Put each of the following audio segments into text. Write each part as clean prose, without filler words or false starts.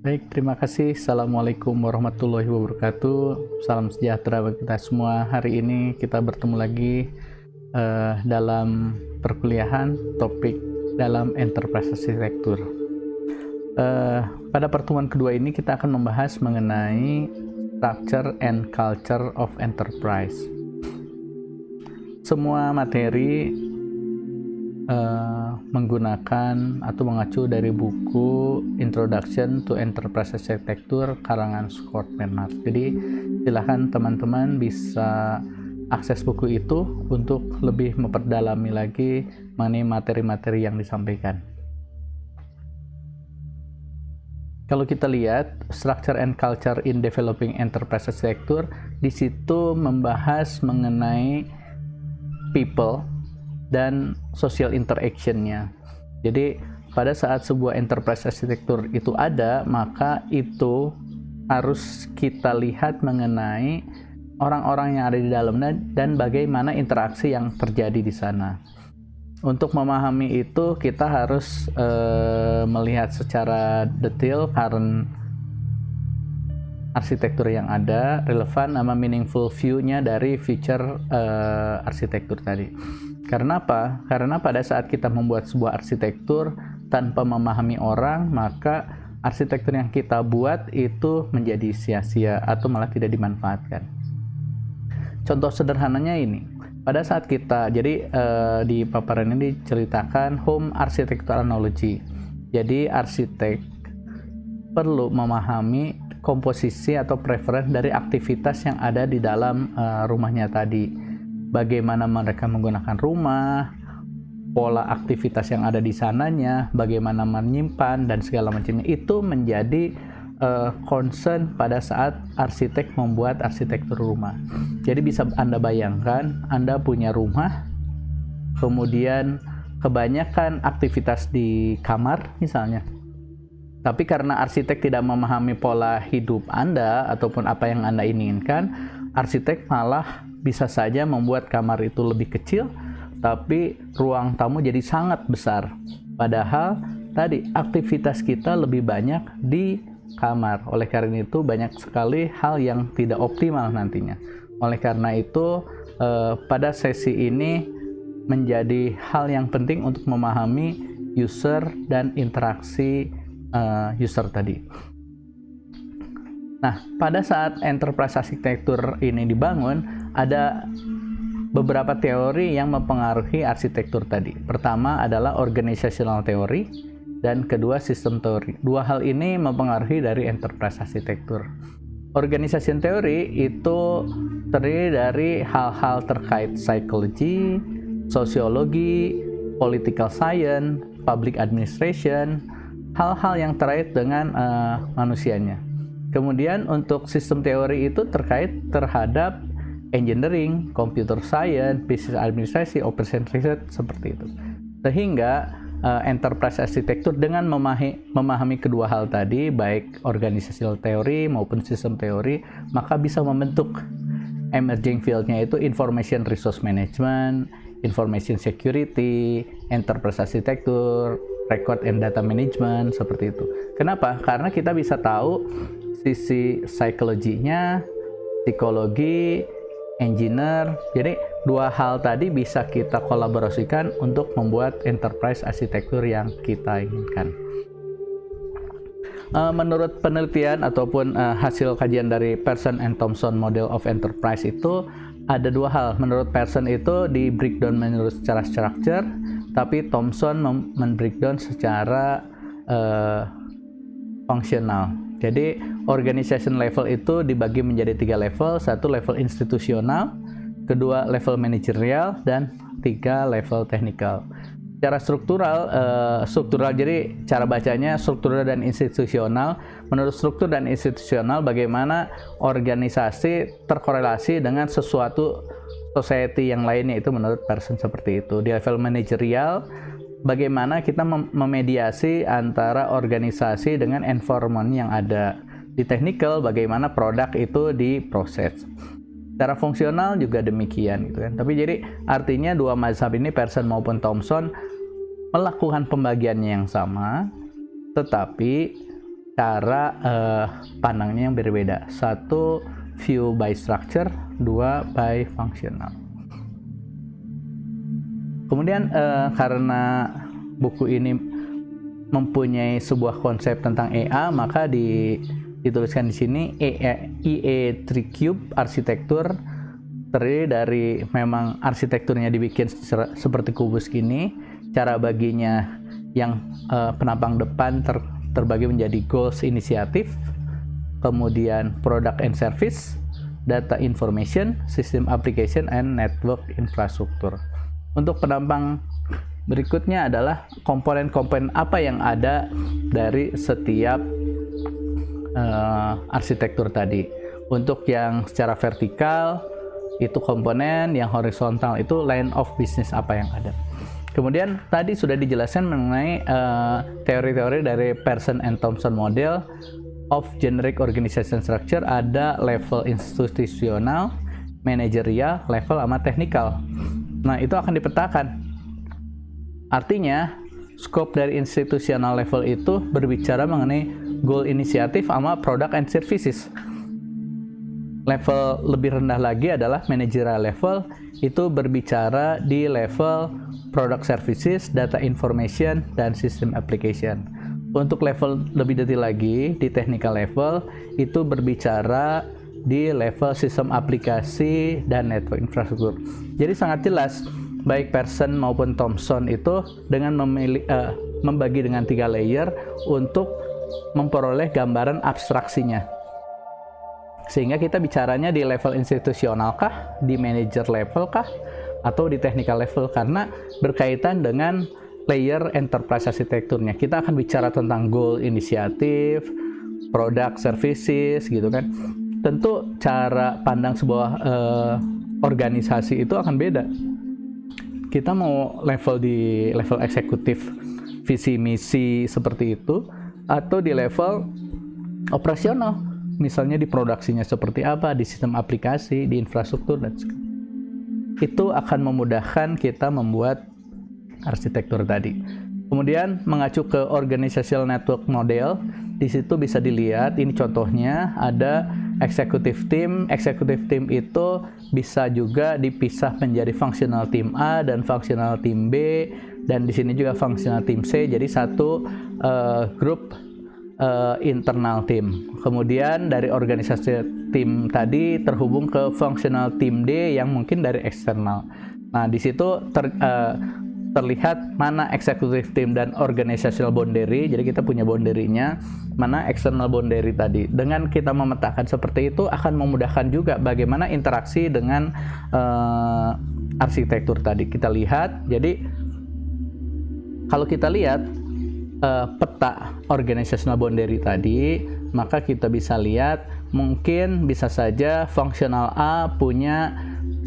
Baik, terima kasih. Assalamualaikum warahmatullahi wabarakatuh. Salam sejahtera bagi kita semua. Hari ini kita bertemu lagi dalam perkuliahan topik dalam enterprise architecture. Pada pertemuan kedua ini kita akan membahas mengenai structure and culture of enterprise. Semua materi menggunakan atau mengacu dari buku Introduction to Enterprise Architecture karangan Scott Bernard. Jadi silahkan teman-teman bisa akses buku itu untuk lebih memperdalami lagi mengenai materi-materi yang disampaikan. Kalau kita lihat Structure and Culture in Developing Enterprise Architecture, di situ membahas mengenai people dan social interaction-nya. Jadi pada saat sebuah enterprise architecture itu ada, maka itu harus kita lihat mengenai orang-orang yang ada di dalamnya dan bagaimana interaksi yang terjadi di sana. Untuk memahami itu kita harus melihat secara detail current arsitektur yang ada, relevan sama meaningful view-nya dari future arsitektur tadi. Karena apa? Karena pada saat kita membuat sebuah arsitektur tanpa memahami orang, maka arsitektur yang kita buat itu menjadi sia-sia atau malah tidak dimanfaatkan. Contoh sederhananya ini, pada saat kita, jadi di paparan ini diceritakan home architecture analogy. Jadi arsitek perlu memahami komposisi atau preferensi dari aktivitas yang ada di dalam rumahnya tadi. Bagaimana mereka menggunakan rumah, pola aktivitas yang ada di sananya, bagaimana menyimpan dan segala macamnya, itu menjadi concern pada saat arsitek membuat arsitektur rumah. Jadi bisa Anda bayangkan, Anda punya rumah, kemudian kebanyakan aktivitas di kamar misalnya. Tapi karena arsitek tidak memahami pola hidup Anda ataupun apa yang Anda inginkan, arsitek malah bisa saja membuat kamar itu lebih kecil, tapi ruang tamu jadi sangat besar. Padahal tadi aktivitas kita lebih banyak di kamar. Oleh karena itu banyak sekali hal yang tidak optimal nantinya. Oleh karena itu pada sesi ini menjadi hal yang penting untuk memahami user dan interaksi user tadi. Nah, pada saat enterprise arsitektur ini dibangun, ada beberapa teori yang mempengaruhi arsitektur tadi. Pertama adalah organizational theory, dan kedua system theory. Dua hal ini mempengaruhi dari enterprise arsitektur. Organization theory itu terdiri dari hal-hal terkait psikologi, sosiologi, political science, public administration, hal-hal yang terkait dengan manusianya. Kemudian untuk sistem teori itu terkait terhadap engineering, computer science, business administrasi, operation research, seperti itu. Sehingga enterprise arsitektur dengan memahami kedua hal tadi, baik organizational teori maupun sistem teori, maka bisa membentuk emerging field-nya itu information resource management, information security, enterprise arsitektur, record and data management, seperti itu. Kenapa? Karena kita bisa tahu sisi psikologinya, psikologi, engineer. Jadi dua hal tadi bisa kita kolaborasikan untuk membuat enterprise arsitektur yang kita inginkan. Menurut penelitian ataupun hasil kajian dari Pearson and Thompson Model of Enterprise itu ada dua hal. Menurut Pearson itu di breakdown menurut secara structure, tapi Thompson men-breakdown secara fungsional. Jadi organization level itu dibagi menjadi 3 level. Satu level institusional, kedua level manajerial, dan 3 level teknikal. Secara struktural, jadi cara bacanya struktural dan institusional. Menurut struktur dan institusional, bagaimana organisasi terkorelasi dengan sesuatu society yang lainnya, itu menurut Pearson seperti itu. Di level manajerial, bagaimana kita memediasi antara organisasi dengan environment yang ada. Di technical, bagaimana produk itu diproses. Secara fungsional juga demikian gitu kan. Tapi jadi artinya dua mazhab ini, Pearson maupun Thompson, melakukan pembagiannya yang sama, tetapi cara pandangnya yang berbeda. Satu, view by structure, dua, by functional. Kemudian karena buku ini mempunyai sebuah konsep tentang EA, maka dituliskan di sini IE3 Cube arsitektur terdiri dari, memang arsitekturnya dibikin seperti kubus gini. Cara baginya yang penampang depan terbagi menjadi goals inisiatif, kemudian product and service, data information, system application, and network infrastructure. Untuk penampang berikutnya adalah komponen-komponen apa yang ada dari setiap arsitektur tadi. Untuk yang secara vertikal itu komponen, yang horizontal itu line of business apa yang ada. Kemudian tadi sudah dijelaskan mengenai teori-teori dari Pearson and Thompson model of generic organization structure. Ada level institusional, manajerial, level sama teknikal. Nah, itu akan dipetakan. Artinya, scope dari institutional level itu berbicara mengenai goal inisiatif sama product and services. Level lebih rendah lagi adalah managerial level, itu berbicara di level product services, data information, dan system application. Untuk level lebih detail lagi, di technical level, itu berbicara di level sistem aplikasi dan network infrastruktur. Jadi sangat jelas, baik Pearson maupun Thompson itu dengan membagi dengan 3 layer untuk memperoleh gambaran abstraksinya. Sehingga kita bicaranya di level institusional kah, di manager level kah, atau di technical level, karena berkaitan dengan layer enterprise arsitekturnya. Kita akan bicara tentang goal inisiatif, product services gitu kan. Tentu cara pandang sebuah organisasi itu akan beda. Kita mau level di level eksekutif, visi misi seperti itu, atau di level operasional. Misalnya di produksinya seperti apa, di sistem aplikasi, di infrastruktur, dan itu akan memudahkan kita membuat arsitektur tadi. Kemudian mengacu ke organizational network model, di situ bisa dilihat, ini contohnya ada executive team. Executive team itu bisa juga dipisah menjadi functional team A dan functional team B, dan di sini juga functional team C. Jadi satu grup internal team. Kemudian dari organisasi tim tadi terhubung ke functional team D yang mungkin dari eksternal. Nah, di situ terlihat mana executive team dan organizational boundary. Jadi kita punya boundary-nya, mana external boundary tadi. Dengan kita memetakan seperti itu akan memudahkan juga bagaimana interaksi dengan arsitektur tadi. Kita lihat, jadi kalau kita lihat peta organizational boundary tadi, maka kita bisa lihat mungkin bisa saja functional A punya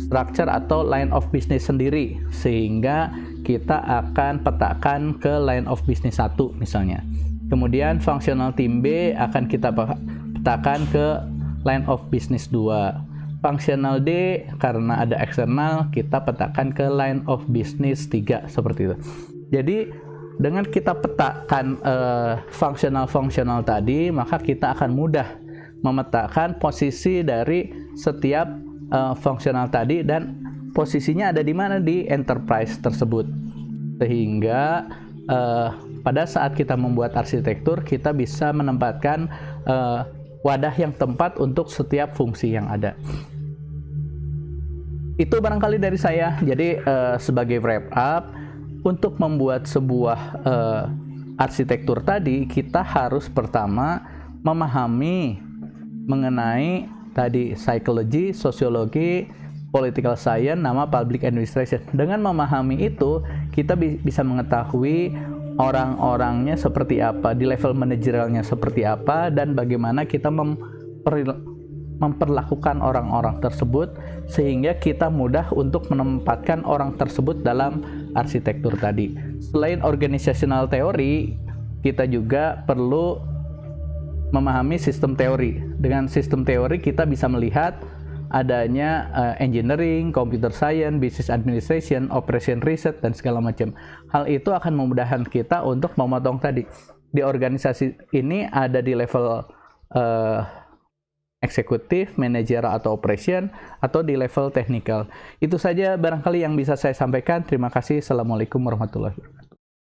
structure atau line of business sendiri, sehingga kita akan petakan ke line of business 1 misalnya. Kemudian functional team B akan kita petakan ke line of business 2. Functional D karena ada eksternal kita petakan ke line of business 3, seperti itu. Jadi dengan kita petakan fungsional tadi, maka kita akan mudah memetakan posisi dari setiap fungsional tadi dan posisinya ada di mana di enterprise tersebut. Sehingga pada saat kita membuat arsitektur, kita bisa menempatkan wadah yang tepat untuk setiap fungsi yang ada. Itu barangkali dari saya. Jadi sebagai wrap up, untuk membuat sebuah arsitektur tadi, kita harus pertama memahami mengenai tadi psikologi, sosiologi, political science, nama public administration. Dengan memahami itu, kita bisa mengetahui orang-orangnya seperti apa, di level manajerialnya seperti apa, dan bagaimana kita memperlakukan orang-orang tersebut sehingga kita mudah untuk menempatkan orang tersebut dalam arsitektur tadi. Selain organizational teori, kita juga perlu memahami sistem teori. Dengan sistem teori kita bisa melihat adanya engineering, computer science, business administration, operation research, dan segala macam. Hal itu akan memudahkan kita untuk memotong tadi. di organisasi ini ada di level eksekutif, manajer atau operation, atau di level technical. Itu saja barangkali yang bisa saya sampaikan. Terima kasih. Assalamualaikum warahmatullahi wabarakatuh.